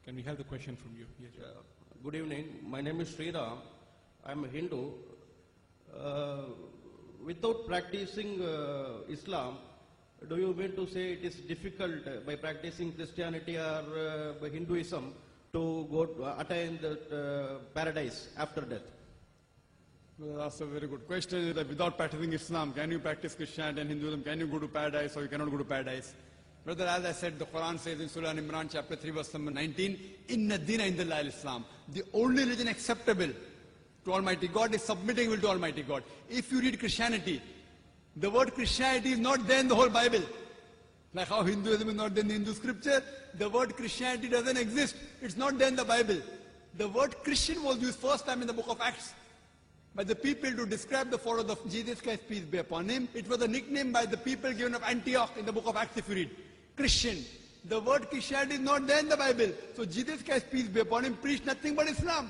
can we have the question from you? Yes. Good evening. My name is Sriram. I am a Hindu. Without practicing Islam, do you mean to say it is difficult by practicing Christianity or by Hinduism to go to attain the paradise after death? Well, that's a very good question. That without practicing Islam, can you practice Christianity and Hinduism? Can you go to paradise or you cannot go to paradise? Brother, as I said, the Quran says in Surah Imran chapter 3 verse number 19, Inna Dina Indallah Islam. The only religion acceptable to Almighty God is submitting will to Almighty God. If you read Christianity, the word Christianity is not there in the whole Bible. Like how Hinduism is not there in the Hindu scripture, the word Christianity doesn't exist. It's not there in the Bible. The word Christian was used first time in the book of Acts by the people to describe the followers of Jesus Christ, peace be upon him. It was a nickname by the people given of Antioch in the book of Acts if you read. Christian. The word Christianity is not there in the Bible. So Jesus Christ, peace be upon him, preached nothing but Islam.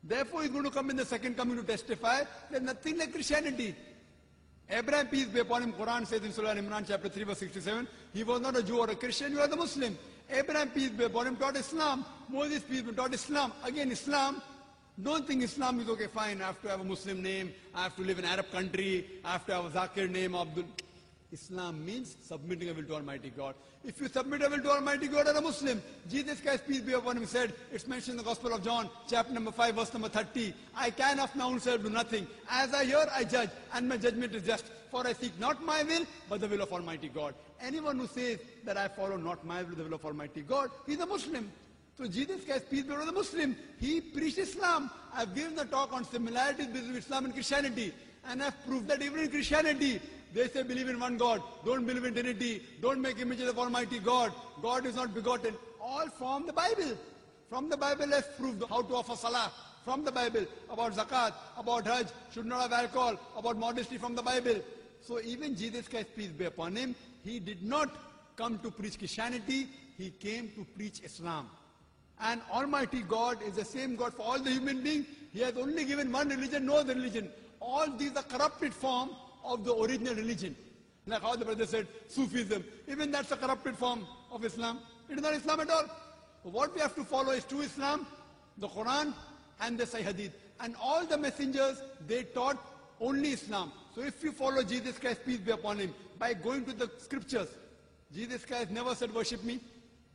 Therefore, he's going to come in the second coming to testify there's nothing like Christianity. Abraham, peace be upon him, Quran says in Surah Imran chapter 3 verse 67, he was not a Jew or a Christian, he was a Muslim. Abraham, peace be upon him, taught Islam. Moses, peace be taught Islam. Again, Islam. Don't think Islam is okay, fine, I have to have a Muslim name, I have to live in an Arab country, I have to have a Zakir name, Abdul. Islam means submitting a will to Almighty God. If you submit a will to Almighty God as a Muslim, Jesus Christ, peace be upon him, said, it's mentioned in the Gospel of John, chapter number 5, verse number 30, I can of my own self do nothing. As I hear, I judge, and my judgment is just. For I seek not my will, but the will of Almighty God. Anyone who says that I follow not my will, the will of Almighty God, he's a Muslim. So Jesus Christ, peace be upon him, was a Muslim. He preached Islam. I've given the talk on similarities between Islam and Christianity. And I've proved that even in Christianity, they say believe in one God, don't believe in Trinity, don't make images of Almighty God, God is not begotten. All from the Bible. From the Bible has proved how to offer salah. From the Bible, about zakat, about hajj, should not have alcohol, about modesty from the Bible. So even Jesus Christ, peace be upon him, he did not come to preach Christianity, he came to preach Islam. And Almighty God is the same God for all the human beings. He has only given one religion, no other religion. All these are corrupted form of the original religion. Like how the brother said, Sufism. Even that's a corrupted form of Islam. It is not Islam at all. What we have to follow is true Islam, the Quran and the Sahih Hadith. And all the messengers, they taught only Islam. So if you follow Jesus Christ, peace be upon him, by going to the scriptures, Jesus Christ never said worship me.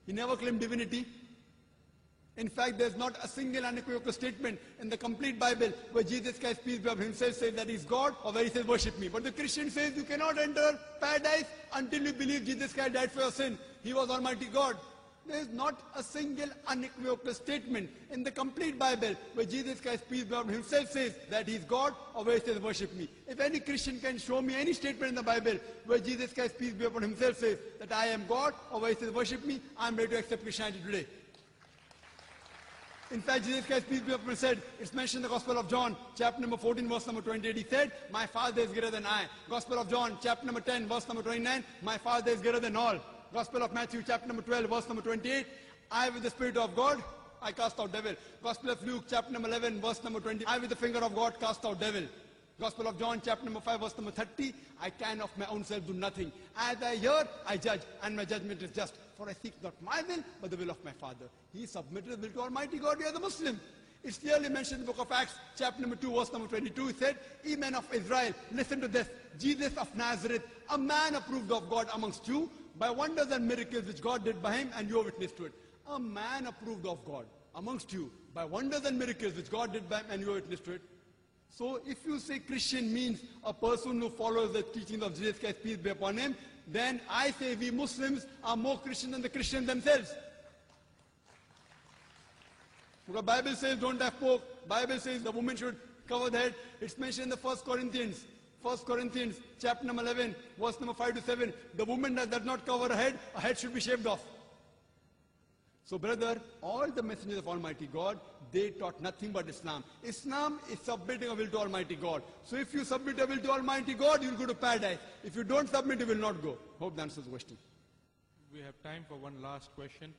He never claimed divinity. In fact, there's not a single unequivocal statement in the complete Bible where Jesus Christ, peace be upon him, himself says that he's God or where he says worship me. But the Christian says you cannot enter paradise until you believe Jesus Christ died for your sin. He was Almighty God. There is not a single unequivocal statement in the complete Bible where Jesus Christ, peace be upon him, himself says that he's God or where he says worship me. If any Christian can show me any statement in the Bible where Jesus Christ, peace be upon him, himself says that I am God or where he says worship me, I'm ready to accept Christianity today. In fact, Jesus Christ, peace be upon him, said, it's mentioned in the Gospel of John, chapter number 14, verse number 28. He said, my Father is greater than I. Gospel of John, chapter number 10, verse number 29, my Father is greater than all. Gospel of Matthew, chapter number 12, verse number 28, I with the Spirit of God, I cast out devil. Gospel of Luke, chapter number 11, verse number 20, I with the finger of God cast out devil. Gospel of John, chapter number 5, verse number 30, I can of my own self do nothing. As I hear, I judge, and my judgment is just. For I seek not my will, but the will of my Father. He submitted the will to Almighty God. We are the Muslim. It's clearly mentioned in the book of Acts, chapter number 2, verse number 22. He said, ye men of Israel, listen to this. Jesus of Nazareth, a man approved of God amongst you, by wonders and miracles which God did by him, and you are witness to it. A man approved of God amongst you, by wonders and miracles which God did by him, and you are witness to it. So if you say Christian means a person who follows the teachings of Jesus Christ, peace be upon him, then I say we Muslims are more Christian than the Christians themselves. Because Bible says don't have pork. Bible says the woman should cover the head. It's mentioned in the 1 Corinthians. 1 Corinthians chapter number 11, verse number 5 to 7. The woman that does not cover her head should be shaved off. So brother, all the messengers of Almighty God, they taught nothing but Islam. Islam is submitting a will to Almighty God. So if you submit a will to Almighty God, you will go to paradise. If you don't submit, you will not go. Hope that answers the question. We have time for one last question.